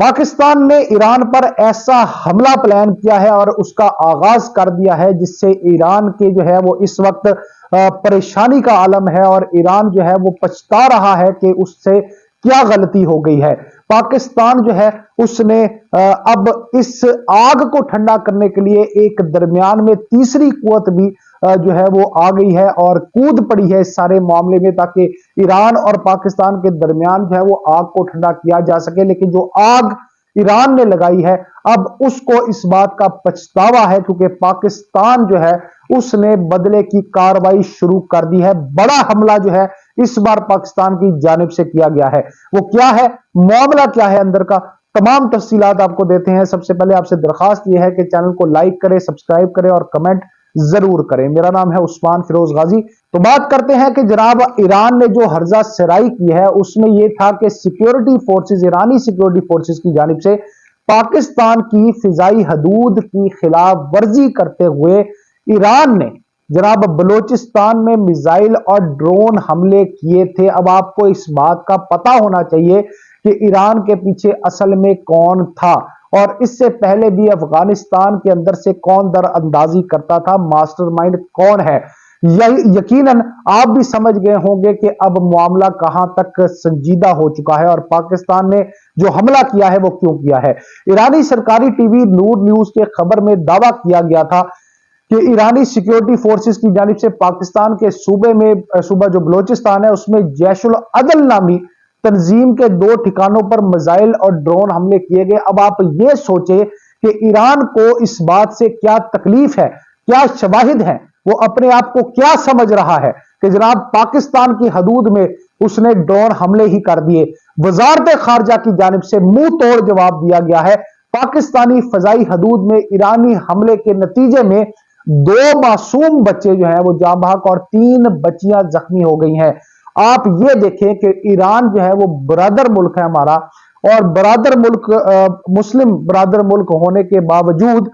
पाकिस्तान ने ईरान पर ऐसा हमला प्लान किया है और उसका आगाज कर दिया है जिससे ईरान के जो है वो इस वक्त परेशानी का आलम है और ईरान जो है वो पछता रहा है कि उससे क्या गलती हो गई है। पाकिस्तान जो है उसने अब इस आग को ठंडा करने के लिए एक दरमियान में तीसरी कुव्वत भी जो है वो आ गई है और कूद पड़ी है इस सारे मामले में, ताकि ईरान और पाकिस्तान के दरमियान जो है वो आग को ठंडा किया जा सके। लेकिन जो आग ईरान ने लगाई है अब उसको इस बात का पछतावा है, क्योंकि पाकिस्तान जो है उसने बदले की कार्रवाई शुरू कर दी है। बड़ा हमला जो है इस बार पाकिस्तान की जानिब से किया गया है। वो क्या है, मामला क्या है, अंदर का तमाम तफसीलात आपको देते हैं। सबसे पहले आपसे दरखास्त यह है कि चैनल को लाइक करें, सब्सक्राइब करें और कमेंट जरूर करें। मेरा नाम है उस्मान फिरोज गाजी। तो बात करते हैं कि जनाब ईरान ने जो हर्जा सराई की है उसमें यह था कि सिक्योरिटी फोर्सेस, ईरानी सिक्योरिटी फोर्सेस की जानिब से पाकिस्तान की फिजाई हदूद की खिलाफ वर्जी करते हुए ईरान ने जनाब बलोचिस्तान में मिसाइल और ड्रोन हमले किए थे। अब आपको इस बात का पता होना चाहिए कि ईरान के पीछे असल में कौन था और इससे पहले भी अफगानिस्तान के अंदर से कौन दरअंदाजी करता था, मास्टरमाइंड कौन है। यकीनन आप भी समझ गए होंगे कि अब मामला कहां तक संजीदा हो चुका है और पाकिस्तान ने जो हमला किया है वो क्यों किया है। ईरानी सरकारी टीवी नूर न्यूज के खबर में दावा किया गया था कि ईरानी सिक्योरिटी फोर्सेस की जानिब से पाकिस्तान के सूबा जो बलोचिस्तान है उसमें जैशुल अदल नामी तंजीम के 2 ठिकानों पर मिसाइल और ड्रोन हमले किए गए। अब आप ये सोचे कि ईरान को इस बात से क्या तकलीफ है, क्या शवाहिद है, वो अपने आप को क्या समझ रहा है कि जनाब पाकिस्तान की हदूद में उसने ड्रोन हमले ही कर दिए। वजारत खारजा की जानिब से मुंह तोड़ जवाब दिया गया है। पाकिस्तानी फजाई हदूद में ईरानी हमले के नतीजे में 2 मासूम बच्चे जो हैं वो जाँ बहक और 3 बच्चियां जख्मी हो गई हैं। आप ये देखें कि ईरान जो है वो बरादर मुल्क है हमारा, और बरादर मुल्क मुस्लिम बरादर मुल्क होने के बावजूद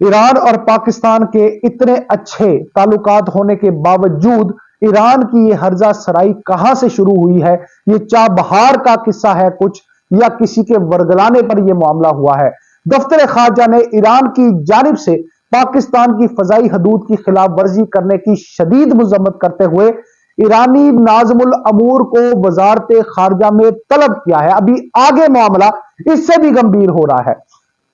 ईरान और पाकिस्तान के इतने अच्छे ताल्लुकात होने के बावजूद ईरान की ये हर्जा सराई कहां से शुरू हुई है। ये चाबहार का किस्सा है कुछ, या किसी के वर्गलाने पर यह मामला हुआ है। दफ्तर खारजा ने ईरान की जानिब से पाकिस्तान की फजाई हदूद की खिलाफ वर्जी करने की शदीद मजम्मत करते हुए ईरानी नाज़मुल अमूर को वजारत खारजा में तलब किया है। अभी आगे मामला इससे भी गंभीर हो रहा है।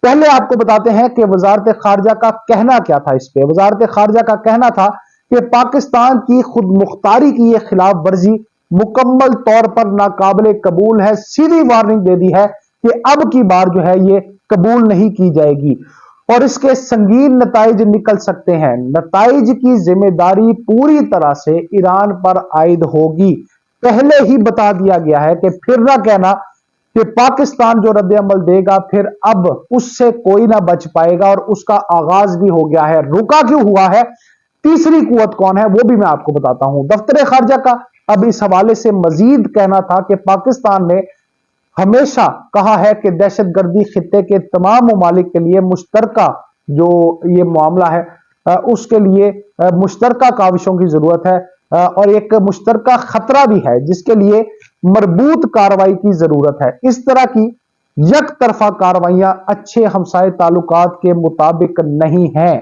पहले आपको बताते हैं कि वजारत खारजा का कहना क्या था इस पे। वजारत खारजा का कहना था कि पाकिस्तान की खुद मुख्तारी की यह खिलाफ वर्जी मुकम्मल तौर पर नाकाबिल कबूल है। सीधी वार्निंग दे दी है कि अब की बार जो है ये कबूल नहीं की जाएगी और इसके संगीन नताइज निकल सकते हैं। नताइज की जिम्मेदारी पूरी तरह से ईरान पर आयद होगी। पहले ही बता दिया गया है कि फिर ना कहना कि पाकिस्तान जो रद्द अमल देगा फिर अब उससे कोई ना बच पाएगा, और उसका आगाज भी हो गया है। रुका क्यों हुआ है, तीसरी कुव्वत कौन है, वो भी मैं आपको बताता हूं। दफ्तर खारजा का अब इस हवाले से मजीद कहना था कि पाकिस्तान ने हमेशा कहा है कि दहशतगर्दी खित्ते के तमाम ममालिक के लिए मुश्तरका जो ये मामला है उसके लिए मुश्तरका काविशों की जरूरत है और एक मुश्तरका खतरा भी है जिसके लिए मरबूत कार्रवाई की जरूरत है। इस तरह की यक तरफा कार्रवाइयां अच्छे हमसाए ताल्लुकात के मुताबिक नहीं हैं।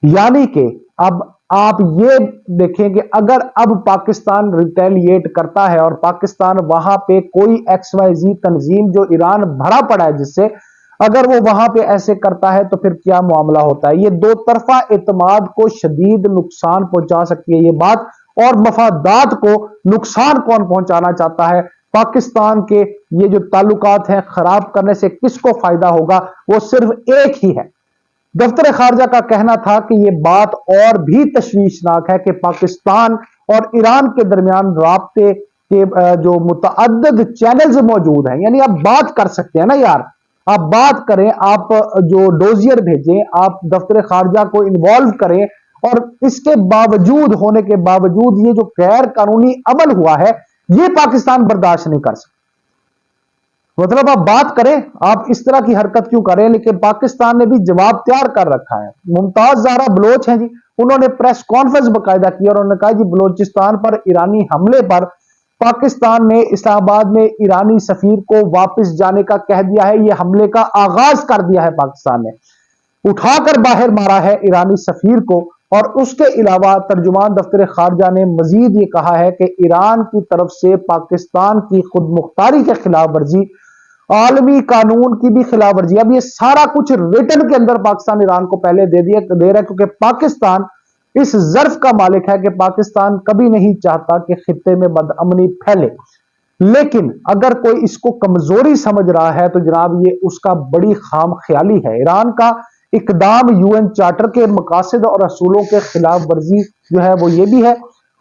यानी कि अब आप ये देखें कि अगर अब पाकिस्तान रिटेलिएट करता है और पाकिस्तान वहां पे कोई XYZ तंजीम जो ईरान भरा पड़ा है जिससे, अगर वो वहां पे ऐसे करता है तो फिर क्या मामला होता है। ये 2 तरफा एतमाद को शदीद नुकसान पहुंचा सकती है ये बात, और मफादात को नुकसान कौन पहुंचाना चाहता है। पाकिस्तान के ये जो ताल्लुकात हैं खराब करने से किसको फायदा होगा, वो सिर्फ एक ही है। दफ्तर खारजा का कहना था कि यह बात और भी तशवीशनाक है कि पाकिस्तान और ईरान के दरमियान राब्ते के जो मुतअद्दिद चैनल्स मौजूद हैं, यानी आप बात कर सकते हैं ना यार, आप बात करें, आप जो डोजियर भेजें, आप दफ्तर खारजा को इन्वॉल्व करें, और इसके बावजूद होने के बावजूद ये जो गैर कानूनी अमल हुआ है ये पाकिस्तान बर्दाश्त नहीं कर सकता। मतलब आप बात करें, आप इस तरह की हरकत क्यों करें। लेकिन पाकिस्तान ने भी जवाब तैयार कर रखा है। मुमताज ज़हरा बलोच हैं जी, उन्होंने प्रेस कॉन्फ्रेंस बाकायदा की और उन्होंने कहा जी बलोचिस्तान पर ईरानी हमले पर पाकिस्तान ने इस्लामाबाद में ईरानी सफीर को वापस जाने का कह दिया है। यह हमले का आगाज कर दिया है पाकिस्तान ने, उठाकर बाहर मारा है ईरानी सफीर को। और उसके अलावा तर्जुमान दफ्तर खारजा ने मजीद ये कहा है कि ईरान की तरफ से पाकिस्तान की खुद मुख्तारी के खिलाफ वर्जी, आलमी कानून की भी खिलाफ वर्जी, अब ये सारा कुछ रिटर्न के अंदर पाकिस्तान ईरान को पहले दे रहा है, क्योंकि पाकिस्तान इस ज़र्फ का मालिक है कि पाकिस्तान कभी नहीं चाहता कि खित्ते में बदअमनी फैले। लेकिन अगर कोई इसको कमजोरी समझ रहा है तो जनाब ये उसका बड़ी खाम ख्याली है। ईरान का इकदाम यूएन चार्टर के मकासद और असूलों के खिलाफ वर्जी जो है वो ये भी है,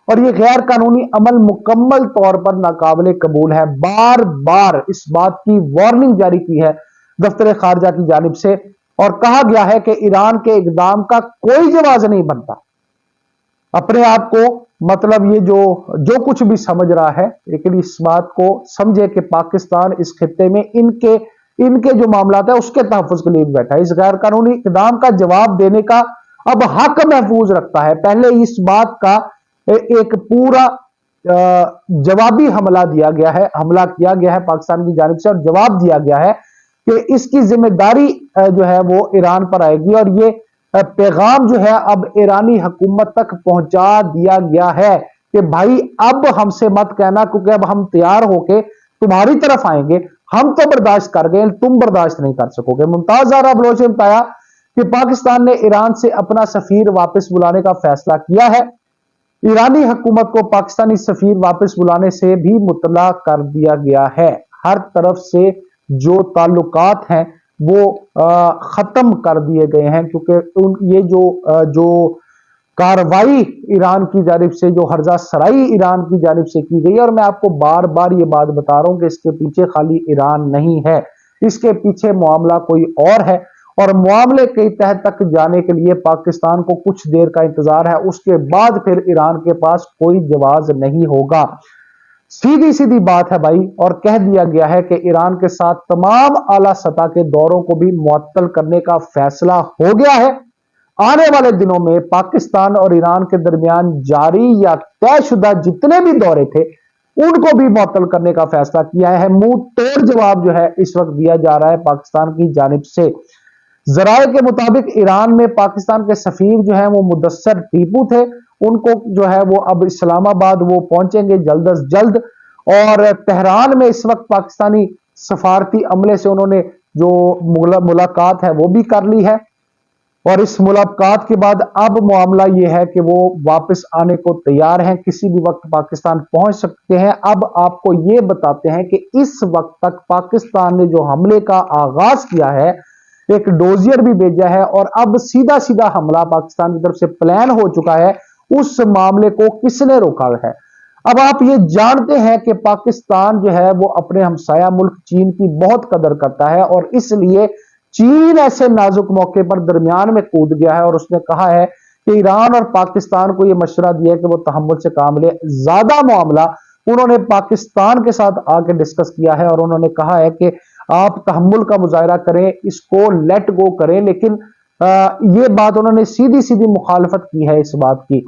और ये गैर कानूनी अमल मुकम्मल तौर पर नाकाबिले कबूल है। बार बार इस बात की वार्निंग जारी की है दफ्तर खारजा की जानिब से, और कहा गया है कि ईरान के इकदाम का कोई जवाब नहीं बनता। अपने आप को मतलब ये जो कुछ भी समझ रहा है, लेकिन इस बात को समझे कि पाकिस्तान इस खित्ते में इनके जो मामला है उसके तहफ़्फ़ुज़ के लिए बैठा है। इस गैर कानूनी इक़दाम का जवाब देने का अब हक महफूज रखता है। पहले इस बात का एक पूरा जवाबी हमला किया गया है पाकिस्तान की जानिब से, और जवाब दिया गया है कि इसकी जिम्मेदारी जो है वो ईरान पर आएगी। और ये पैगाम जो है अब ईरानी हुकूमत तक पहुंचा दिया गया है कि भाई अब हमसे मत कहना, क्योंकि अब हम तैयार होके तुम्हारी तरफ आएंगे। हम तो बर्दाश्त कर गए, तुम बर्दाश्त नहीं कर सकोगे। मुमताज ज़हरा बलोच ने बताया कि पाकिस्तान ने ईरान से अपना सफीर वापस बुलाने का फैसला किया है। ईरानी हुकूमत को पाकिस्तानी सफीर वापस बुलाने से भी मुतला कर दिया गया है। हर तरफ से जो ताल्लुकात हैं वो खत्म कर दिए गए हैं, क्योंकि ये जो कार्रवाई ईरान की जानिब से, जो हर्जा सराई ईरान की जानिब से की गई है, और मैं आपको बार बार ये बात बता रहा हूं कि इसके पीछे खाली ईरान नहीं है, इसके पीछे मामला कोई और है। और मामले के तह तक जाने के लिए पाकिस्तान को कुछ देर का इंतजार है, उसके बाद फिर ईरान के पास कोई जवाब नहीं होगा। सीधी सीधी बात है भाई। और कह दिया गया है कि ईरान के साथ तमाम आला सतह के दौरों को भी मुअत्तल करने का फैसला हो गया है। आने वाले दिनों में पाकिस्तान और ईरान के दरमियान जारी या तयशुदा जितने भी दौरे थे उनको भी मुअत्तल करने का फैसला किया है। मुंह तोड़ जवाब जो है इस वक्त दिया जा रहा है पाकिस्तान की जानिब से। जराये के मुताबिक ईरान में पाकिस्तान के सफीर जो है वो मुदस्सर टीपू थे, उनको जो है वो अब इस्लामाबाद वो पहुंचेंगे जल्द अज जल्द। और तेहरान में इस वक्त पाकिस्तानी सफारती अमले से उन्होंने जो मुलाकात है वो भी कर ली है, और इस मुलाकात के बाद अब मामला यह है कि वो वापस आने को तैयार हैं, किसी भी वक्त पाकिस्तान पहुंच सकते हैं। अब आपको ये बताते हैं कि इस वक्त तक पाकिस्तान ने जो हमले का आगाज किया है, एक डोजियर भी भेजा है, और अब सीधा सीधा हमला पाकिस्तान की तरफ से प्लान हो चुका है। उस मामले को किसने रोका है? अब आप ये जानते हैं कि पाकिस्तान जो है वो अपने हमसाया मुल्क चीन की बहुत कदर करता है, और इसलिए चीन ऐसे नाजुक मौके पर दरमियान में कूद गया है, और उसने कहा है कि ईरान और पाकिस्तान को यह मशवरा दिया है कि वो तहम्मुल से काम ले। ज्यादा मामला उन्होंने पाकिस्तान के साथ आके डिस्कस किया है, और उन्होंने कहा है कि आप तहम्मुल का मुजाहरा करें, इसको लेट गो करें। लेकिन ये बात उन्होंने सीधी सीधी मुखालफत की है इस बात की।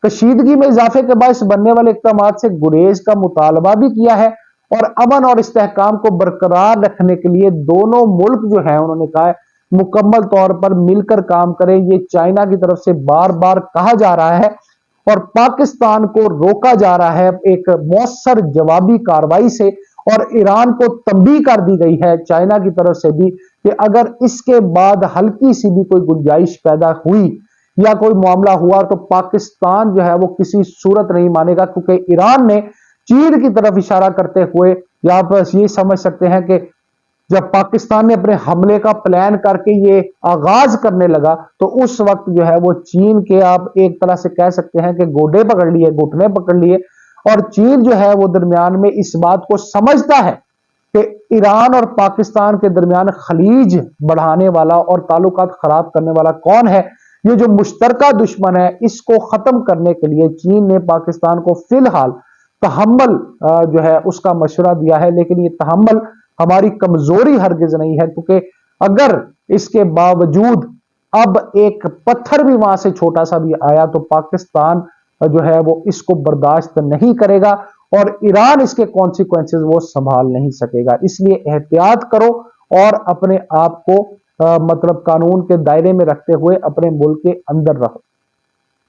कशीदगी में इजाफे के बायस बनने वाले इक़दाम से गुरेज का मुतालबा भी किया है, और अमन और इस्तेहकाम को बरकरार रखने के लिए दोनों मुल्क जो है उन्होंने कहा है मुकम्मल तौर पर मिलकर काम करें। ये चाइना की तरफ से बार बार कहा जा रहा है, और पाकिस्तान को रोका जा रहा है एक मौसर जवाबी कार्रवाई से। और ईरान को तंबीह कर दी गई है चाइना की तरफ से भी कि अगर इसके बाद हल्की सी भी कोई गुंजाइश पैदा हुई या कोई मामला हुआ तो पाकिस्तान जो है वो किसी सूरत नहीं मानेगा, क्योंकि ईरान ने चीन की तरफ इशारा करते हुए या आप ये समझ सकते हैं कि जब पाकिस्तान ने अपने हमले का प्लान करके ये आगाज करने लगा तो उस वक्त जो है वो चीन के आप एक तरह से कह सकते हैं कि गोडे पकड़ लिए, घुटने पकड़ लिए। और चीन जो है वो दरमियान में इस बात को समझता है कि ईरान और पाकिस्तान के दरमियान खलीज बढ़ाने वाला और ताल्लुकात खराब करने वाला कौन है, ये जो मुश्तरका दुश्मन है, इसको खत्म करने के लिए चीन ने पाकिस्तान को फिलहाल तहम्मुल जो है उसका मशवरा दिया है। लेकिन ये तहम्मुल हमारी कमजोरी हरगिज नहीं है, क्योंकि अगर इसके बावजूद अब एक पत्थर भी वहां से छोटा सा भी आया तो पाकिस्तान जो है वो इसको बर्दाश्त नहीं करेगा। और ईरान इसके कॉन्सिक्वेंसेस वो संभाल नहीं सकेगा। इसलिए एहतियात करो और अपने आप को मतलब कानून के दायरे में रखते हुए अपने मुल्क के अंदर रहो।